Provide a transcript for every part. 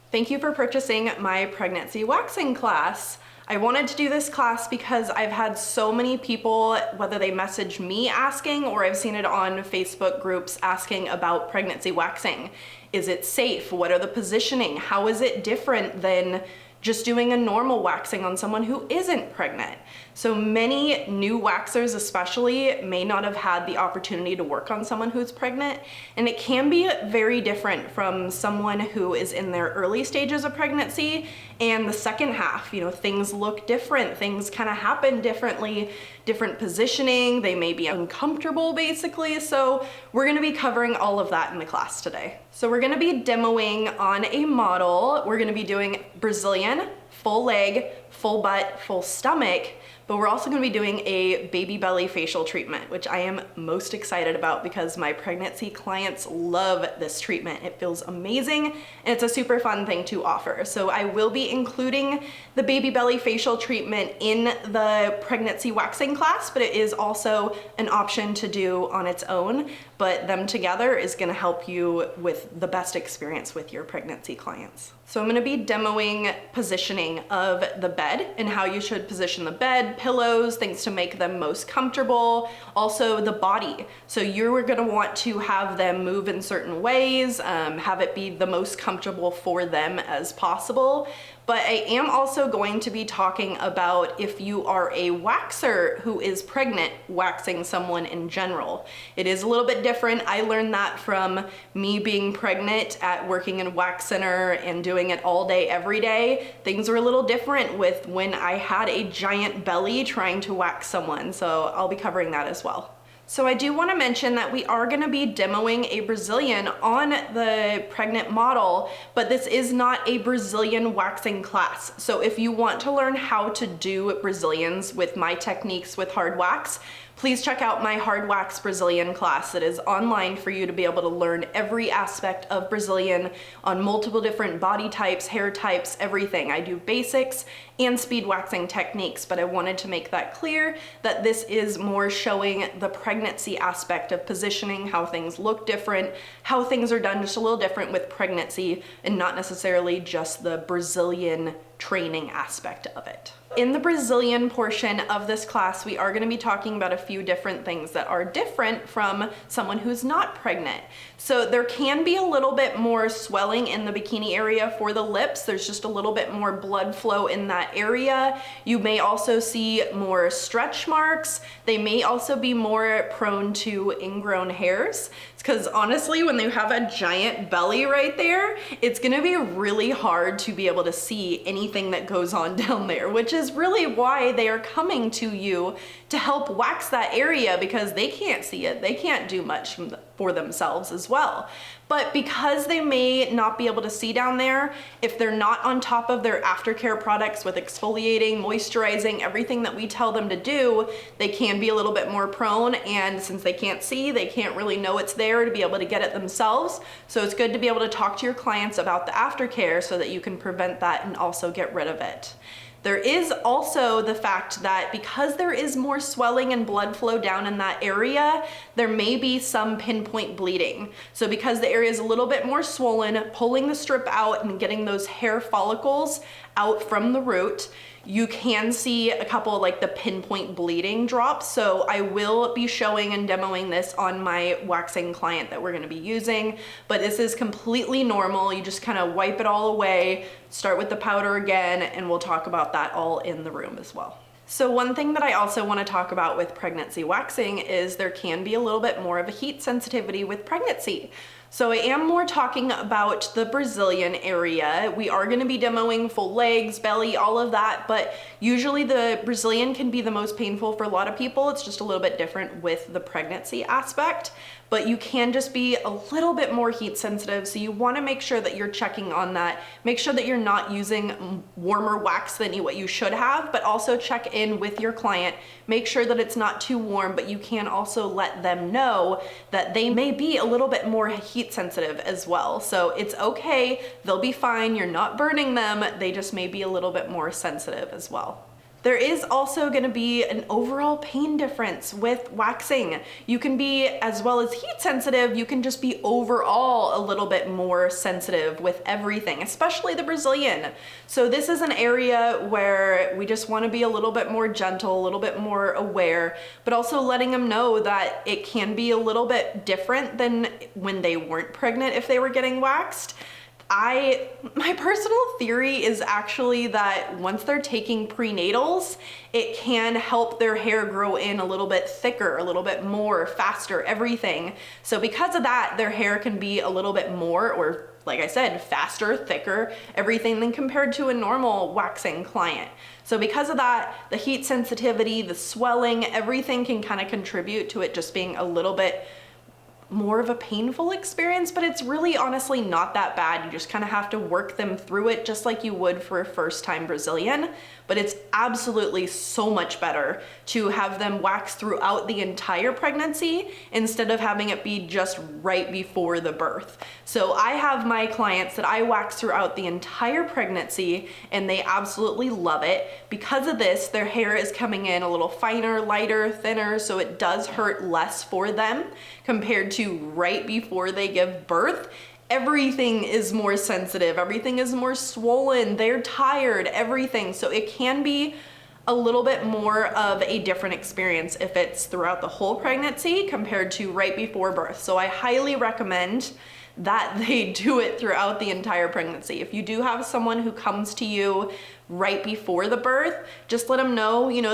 Thank you for purchasing my pregnancy waxing class. I wanted to do this class because I've had so many people, whether they message me asking or I've seen it on Facebook groups asking about pregnancy waxing. Is it safe? What are the positioning? How is it different than just doing a normal waxing on someone who isn't pregnant? So many new waxers especially may not have had the opportunity to work on someone who's pregnant, and it can be very different from someone who is in their early stages of pregnancy and the second half. You know, things look different, things kind of happen differently, different positioning, they may be uncomfortable basically. So we're gonna be covering all of that in the class today. So we're gonna be demoing on a model. We're gonna be doing Brazilian, full leg, full butt, full stomach, but we're also gonna be doing a baby belly facial treatment, which I am most excited about because my pregnancy clients love this treatment. It feels amazing, and it's a super fun thing to offer. So I will be including the baby belly facial treatment in the pregnancy waxing class, but it is also an option to do on its own. But them together is gonna help you with the best experience with your pregnancy clients. So I'm gonna be demoing positioning of the bed and how you should position the bed, pillows, things to make them most comfortable, also the body. So you're gonna want to have them move in certain ways, have it be the most comfortable for them as possible. But I am also going to be talking about if you are a waxer who is pregnant, waxing someone in general. It is a little bit different. I learned that from me being pregnant at working in a wax center and doing it all day, every day. Things were a little different with when I had a giant belly trying to wax someone. So I'll be covering that as well. So I do want to mention that we are going to be demoing a Brazilian on the pregnant model, but this is not a Brazilian waxing class. So if you want to learn how to do Brazilians with my techniques with hard wax, please check out my hard wax Brazilian class. It is online for you to be able to learn every aspect of Brazilian on multiple different body types, hair types, everything. I do basics and speed waxing techniques, but I wanted to make that clear that this is more showing the pregnancy aspect of positioning, how things look different, how things are done just a little different with pregnancy, and not necessarily just the Brazilian training aspect of it. In the Brazilian portion of this class, we are going to be talking about a few different things that are different from someone who's not pregnant. So there can be a little bit more swelling in the bikini area for the lips. There's just a little bit more blood flow in that area. You may also see more stretch marks. They may also be more prone to ingrown hairs. It's because honestly, when you have a giant belly right there, it's gonna be really hard to be able to see anything that goes on down there, which is really why they are coming to you to help wax that area, because they can't see it. They can't do much for themselves as well. But because they may not be able to see down there, if they're not on top of their aftercare products with exfoliating, moisturizing, everything that we tell them to do, they can be a little bit more prone. And since they can't see, they can't really know it's there to be able to get it themselves. So it's good to be able to talk to your clients about the aftercare so that you can prevent that and also get rid of it. There is also the fact that because there is more swelling and blood flow down in that area, there may be some pinpoint bleeding. So because the area is a little bit more swollen, pulling the strip out and getting those hair follicles out from the root, you can see a couple like the pinpoint bleeding drops. So I will be showing and demoing this on my waxing client that we're gonna be using, but this is completely normal. You just kind of wipe it all away, start with the powder again, and we'll talk about that all in the room as well. So one thing that I also want to talk about with pregnancy waxing is there can be a little bit more of a heat sensitivity with pregnancy. So I am more talking about the Brazilian area. We are going to be demoing full legs, belly, all of that, but usually the Brazilian can be the most painful for a lot of people. It's just a little bit different with the pregnancy aspect, but you can just be a little bit more heat sensitive. So you want to make sure that you're checking on that. Make sure that you're not using warmer wax than what you should have, but also check in with your client. Make sure that it's not too warm, but you can also let them know that they may be a little bit more heat sensitive as well. So it's okay, they'll be fine, you're not burning them, they just may be a little bit more sensitive as well. There is also going to be an overall pain difference with waxing. You can be, as well as heat sensitive, you can just be overall a little bit more sensitive with everything, especially the Brazilian. So this is an area where we just want to be a little bit more gentle, a little bit more aware, but also letting them know that it can be a little bit different than when they weren't pregnant if they were getting waxed. My personal theory is actually that once they're taking prenatals, it can help their hair grow in a little bit thicker, a little bit more, faster, everything. So because of that, their hair can be a little bit more, or like I said, faster, thicker, everything than compared to a normal waxing client. So because of that, the heat sensitivity, the swelling, everything can kind of contribute to it just being a little bit more of a painful experience, but it's really honestly not that bad. You just kind of have to work them through it just like you would for a first-time Brazilian, but it's absolutely so much better to have them wax throughout the entire pregnancy instead of having it be just right before the birth. So I have my clients that I wax throughout the entire pregnancy and they absolutely love it. Because of this, their hair is coming in a little finer, lighter, thinner, so it does hurt less for them compared to right before they give birth. Everything is more sensitive, everything is more swollen, they're tired, everything. So it can be a little bit more of a different experience if it's throughout the whole pregnancy compared to right before birth. So I highly recommend that they do it throughout the entire pregnancy. If you do have someone who comes to you right before the birth, just let them know, you know,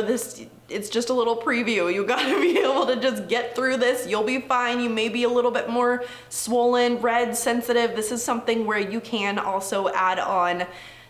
it's just a little preview. You gotta be able to just get through this. You'll be fine. You may be a little bit more swollen, red, sensitive. This is something where you can also add on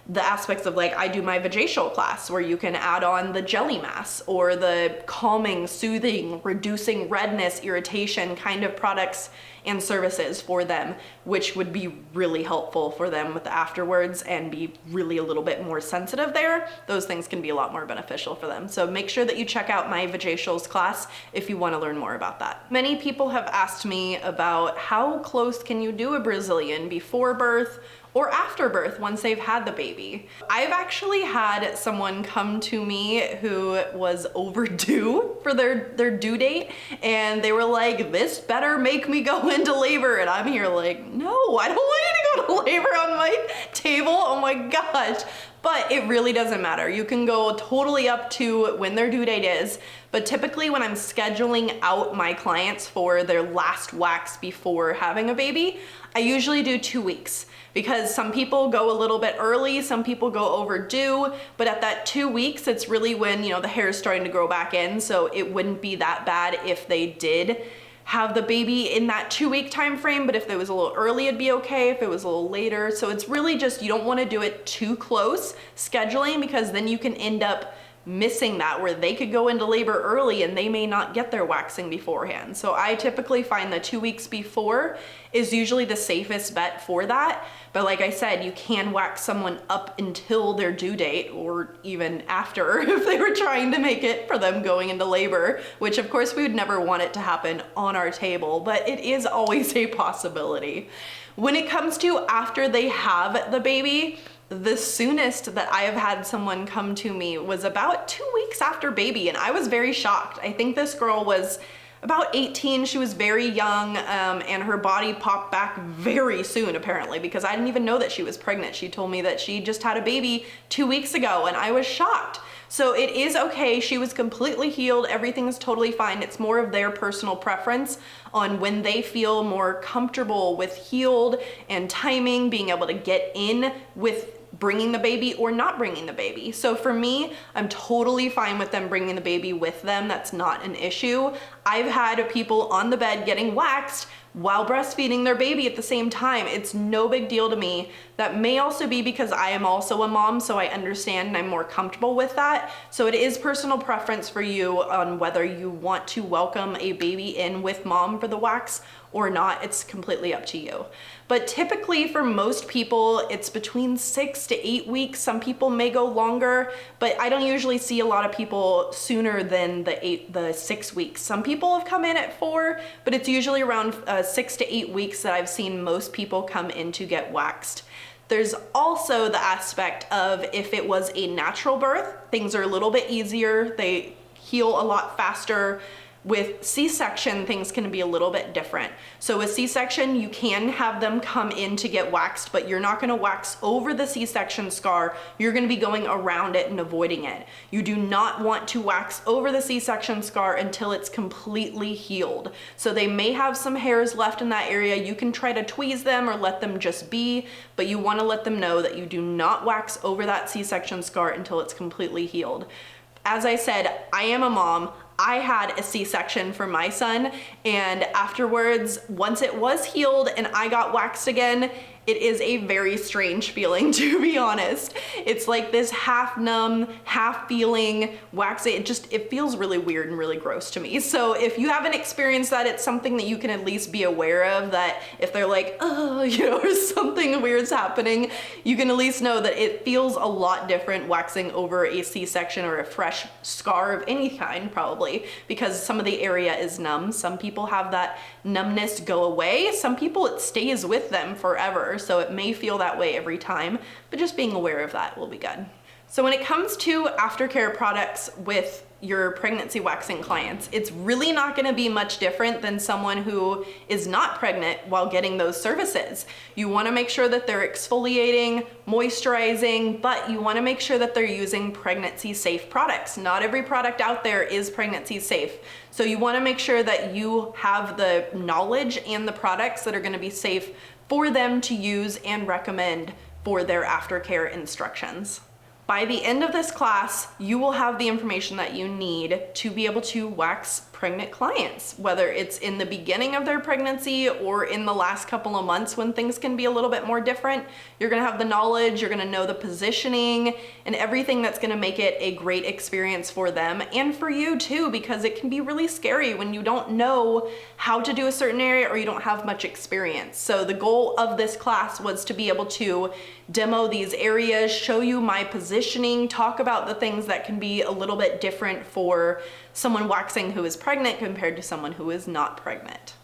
the aspects of, like, I do my vajacial class where you can add on the jelly mass or the calming, soothing, reducing redness, irritation kind of products and services for them, which would be really helpful for them with the afterwards and be really a little bit more sensitive there. Those things can be a lot more beneficial for them. So make sure that you check out my vajacials class if you want to learn more about that. Many people have asked me about how close can you do a Brazilian before birth or after birth once they've had the baby. I've actually had someone come to me who was overdue for their due date, and they were like, this better make me go into labor. And I'm here like, no, I don't want you to go to labor on my table. Oh my gosh. But it really doesn't matter. You can go totally up to when their due date is. But typically when I'm scheduling out my clients for their last wax before having a baby, I usually do 2 weeks. Because some people go a little bit early, some people go overdue, but at that 2 weeks, it's really when, you know, the hair is starting to grow back in, so it wouldn't be that bad if they did have the baby in that 2 week time frame, but if it was a little early, it'd be okay. If it was a little later, so it's really just, you don't want to do it too close scheduling, because then you can end up missing that, where they could go into labor early and they may not get their waxing beforehand. So I typically find the 2 weeks before is usually the safest bet for that. But like I said, you can wax someone up until their due date, or even after if they were trying to make it for them going into labor, which of course we would never want it to happen on our table, but it is always a possibility. When it comes to after they have the baby, the soonest that I have had someone come to me was about 2 weeks after baby, and I was very shocked. I think this girl was about 18, she was very young, and her body popped back very soon apparently, because I didn't even know that she was pregnant. She told me that she just had a baby 2 weeks ago, and I was shocked. So it is okay, she was completely healed, everything is totally fine. It's more of their personal preference on when they feel more comfortable with healed and timing, being able to get in with bringing the baby or not bringing the baby. So for me, I'm totally fine with them bringing the baby with them. That's not an issue. I've had people on the bed getting waxed while breastfeeding their baby at the same time. It's no big deal to me. That may also be because I am also a mom, so I understand and I'm more comfortable with that. So it is personal preference for you on whether you want to welcome a baby in with mom for the wax or not. It's completely up to you. But typically for most people, it's between 6 to 8 weeks. Some people may go longer, but I don't usually see a lot of people sooner than the 6 weeks. Some people have come in at 4, but it's usually around 6 to 8 weeks that I've seen most people come in to get waxed. There's also the aspect of if it was a natural birth, things are a little bit easier. They heal a lot faster. With C-section, things can be a little bit different. So with C-section, you can have them come in to get waxed, but you're not gonna wax over the C-section scar. You're gonna be going around it and avoiding it. You do not want to wax over the C-section scar until it's completely healed. So they may have some hairs left in that area. You can try to tweeze them or let them just be, but you wanna let them know that you do not wax over that C-section scar until it's completely healed. As I said, I am a mom. I had a C-section for my son, and afterwards, once it was healed and I got waxed again, it is a very strange feeling, to be honest. It's like this half numb, half feeling waxing. It feels really weird and really gross to me. So if you haven't experienced that, it's something that you can at least be aware of, that if they're like, oh, you know, or something weird's happening, you can at least know that it feels a lot different waxing over a C-section or a fresh scar of any kind, probably, because some of the area is numb. Some people have that numbness go away. Some people, it stays with them forever. So it may feel that way every time, but just being aware of that will be good. So when it comes to aftercare products with your pregnancy waxing clients, it's really not gonna be much different than someone who is not pregnant while getting those services. You wanna make sure that they're exfoliating, moisturizing, but you wanna make sure that they're using pregnancy safe products. Not every product out there is pregnancy safe. So you wanna make sure that you have the knowledge and the products that are gonna be safe for them to use and recommend for their aftercare instructions. By the end of this class, you will have the information that you need to be able to wax pregnant clients, whether it's in the beginning of their pregnancy or in the last couple of months when things can be a little bit more different. You're gonna have the knowledge, you're gonna know the positioning and everything that's gonna make it a great experience for them and for you too, because it can be really scary when you don't know how to do a certain area or you don't have much experience. So the goal of this class was to be able to demo these areas, show you my positioning, talk about the things that can be a little bit different for someone waxing who is pregnant compared to someone who is not pregnant.